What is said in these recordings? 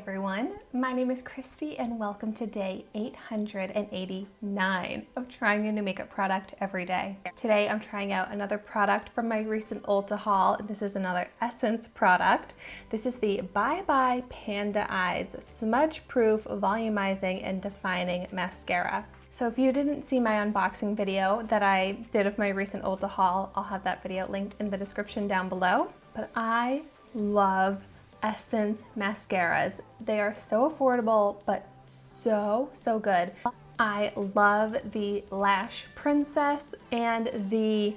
everyone, my name is Christy and welcome to day 889 of trying a new makeup product every day. Today I'm trying out another product from my recent Ulta haul. This is another Essence product. This is the Bye Bye Panda Eyes Smudge Proof Volumizing and Defining Mascara. So if you didn't see my unboxing video that I did of my recent Ulta haul, I'll have that video linked in the description down below. But I love Essence mascaras. They are so affordable, but so good. I love the Lash Princess and the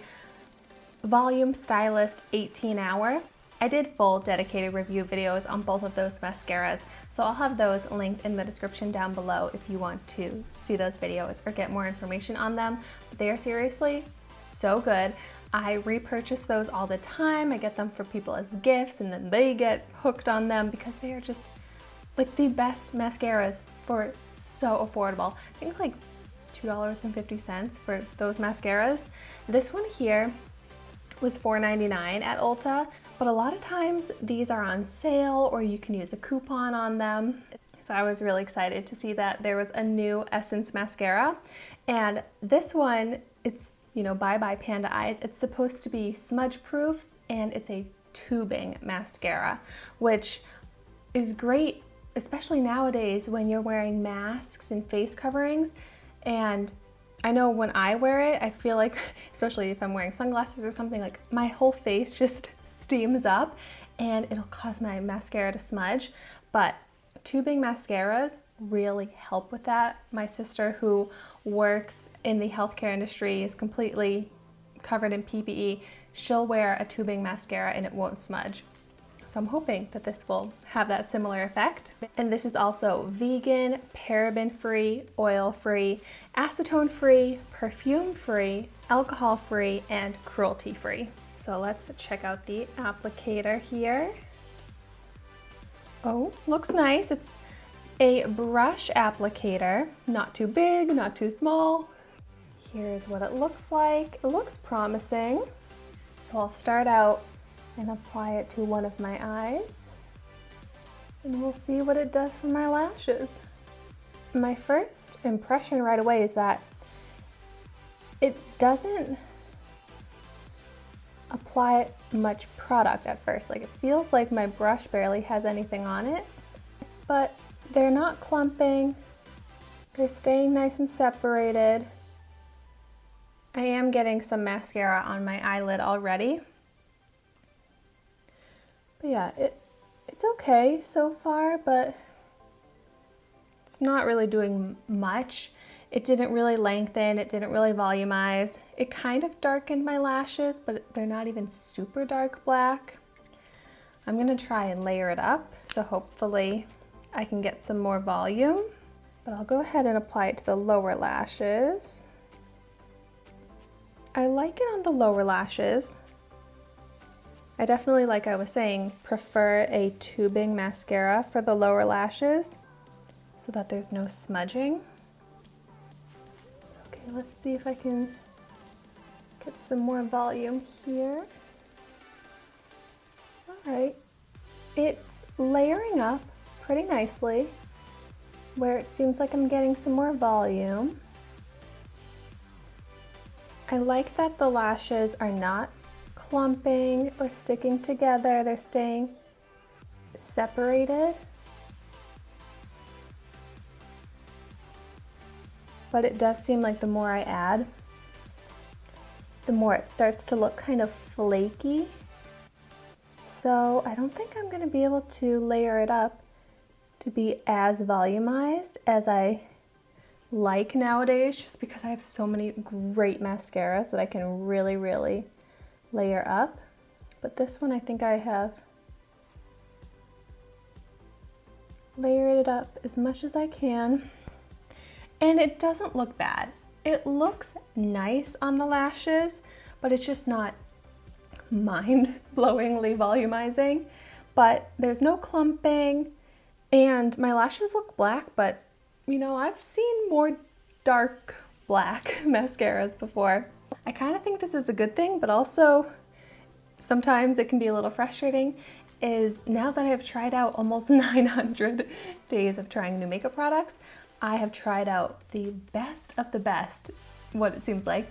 Volume Stylist 18 Hour. I did full dedicated review videos on both of those mascaras, so I'll have those linked in the description down below if you want to see those videos or get more information on them. They are seriously so good. I repurchase those all the time. I get them for people as gifts and then they get hooked on them because they are just like the best mascaras for so affordable. I think like $2.50 for those mascaras. This one here was $4.99 at Ulta, but a lot of times these are on sale or you can use a coupon on them. So I was really excited to see that there was a new Essence mascara, and this one, it's Bye Bye Panda Eyes. It's supposed to be smudge proof and it's a tubing mascara, which is great, especially nowadays when you're wearing masks and face coverings. And I know when I wear it, I feel like, especially if I'm wearing sunglasses or something, like my whole face just steams up and it'll cause my mascara to smudge. But tubing mascaras really help with that. My sister, who works in the healthcare industry, is completely covered in PPE. She'll wear a tubing mascara and it won't smudge. So I'm hoping that this will have that similar effect. And this is also vegan, paraben-free, oil-free, acetone-free, perfume-free, alcohol-free, and cruelty-free. So let's check out the applicator here. Oh, looks nice. It's a brush applicator, not too big, not too small. Here's what it looks like. It looks promising. So I'll start out and apply it to one of my eyes, and we'll see what it does for my lashes. My first impression right away is that it doesn't apply much product at first. Like, it feels like my brush barely has anything on it, but they're not clumping. They're staying nice and separated. I am getting some mascara on my eyelid already. But yeah, it's okay so far, but it's not really doing much. It didn't really lengthen, it didn't really volumize. It kind of darkened my lashes, but they're not even super dark black. I'm gonna try and layer it up, so hopefully I can get some more volume. But I'll go ahead and apply it to the lower lashes. I like it on the lower lashes. I definitely, like I was saying, prefer a tubing mascara for the lower lashes so that there's no smudging. Okay, let's see if I can get some more volume here. All right, it's layering up pretty nicely where it seems like I'm getting some more volume. I like that the lashes are not clumping or sticking together. They're staying separated. But it does seem like the more I add, the more it starts to look kind of flaky. So I don't think I'm going to be able to layer it up to be as volumized as I like nowadays, just because I have so many great mascaras that I can really layer up. But this one, I think I have layered it up as much as I can, and it doesn't look bad. It looks nice on the lashes, but it's just not mind-blowingly volumizing. But there's no clumping, and my lashes look black, but I've seen more dark black mascaras before. I kind of think this is a good thing, but also sometimes it can be a little frustrating. is now that I've tried out almost 900 days of trying new makeup products, I have tried out the best of the best, what it seems like,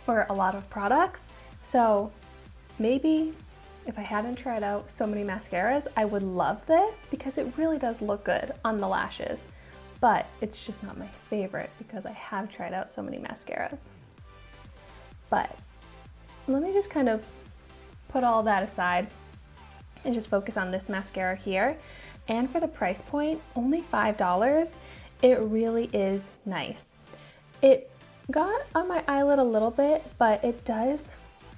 for a lot of products. So maybe if I hadn't tried out so many mascaras, I would love this because it really does look good on the lashes. But it's just not my favorite because I have tried out so many mascaras. But let me just kind of put all that aside and just focus on this mascara here. And for the price point, only $5, it really is nice. It got on my eyelid a little bit, but it does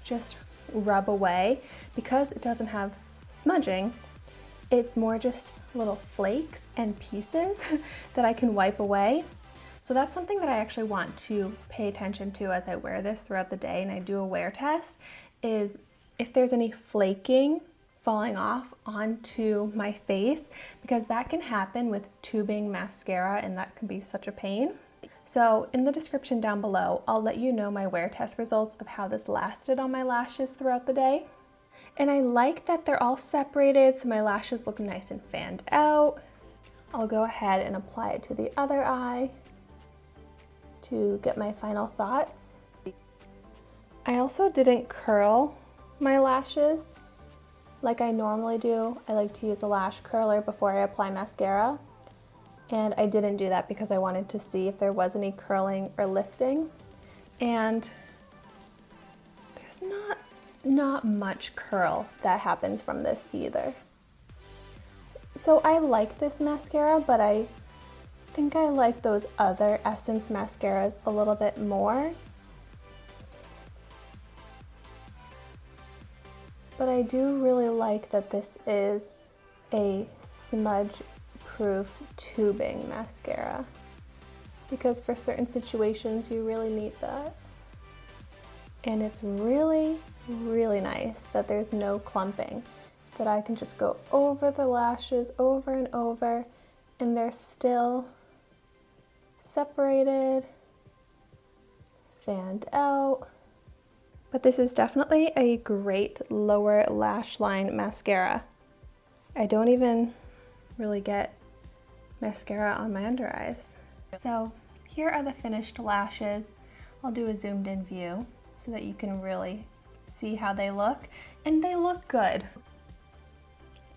just rub away because it doesn't have smudging. It's more just little flakes and pieces that I can wipe away. So that's something that I actually want to pay attention to as I wear this throughout the day and I do a wear test, is if there's any flaking falling off onto my face, because that can happen with tubing mascara and that can be such a pain. So in the description down below, I'll let you know my wear test results of how this lasted on my lashes throughout the day. And I like that they're all separated, so my lashes look nice and fanned out. I'll go ahead and apply it to the other eye to get my final thoughts. I also didn't curl my lashes like I normally do. I like to use a lash curler before I apply mascara. And I didn't do that because I wanted to see if there was any curling or lifting. And there's not much curl that happens from this either. So I like this mascara, but I think I like those other Essence mascaras a little bit more. But I do really like that this is a smudge-proof tubing mascara, because for certain situations you really need that. And it's really, really nice that there's no clumping, that I can just go over the lashes over and over and they're still separated, fanned out. But this is definitely a great lower lash line mascara. I don't even really get mascara on my under eyes. So here are the finished lashes. I'll do a zoomed in view so that you can really see how they look, and they look good.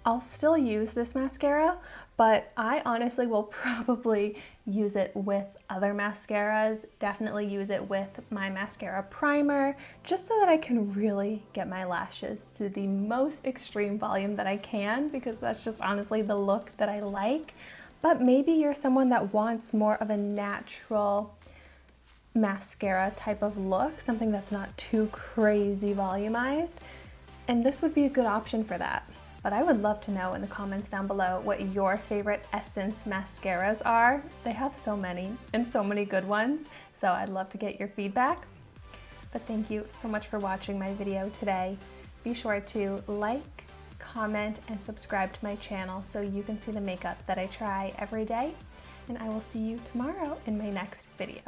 I'll still use this mascara, but I honestly will probably use it with other mascaras, definitely use it with my mascara primer, just so that I can really get my lashes to the most extreme volume that I can, because that's just honestly the look that I like. But maybe you're someone that wants more of a natural mascara type of look, something that's not too crazy volumized, and this would be a good option for that. But I would love to know in the comments down below what your favorite Essence mascaras are. They have so many and so many good ones, so I'd love to get your feedback. But thank you so much for watching my video today. Be sure to like, comment, and subscribe to my channel so you can see the makeup that I try every day. And I will see you tomorrow in my next video.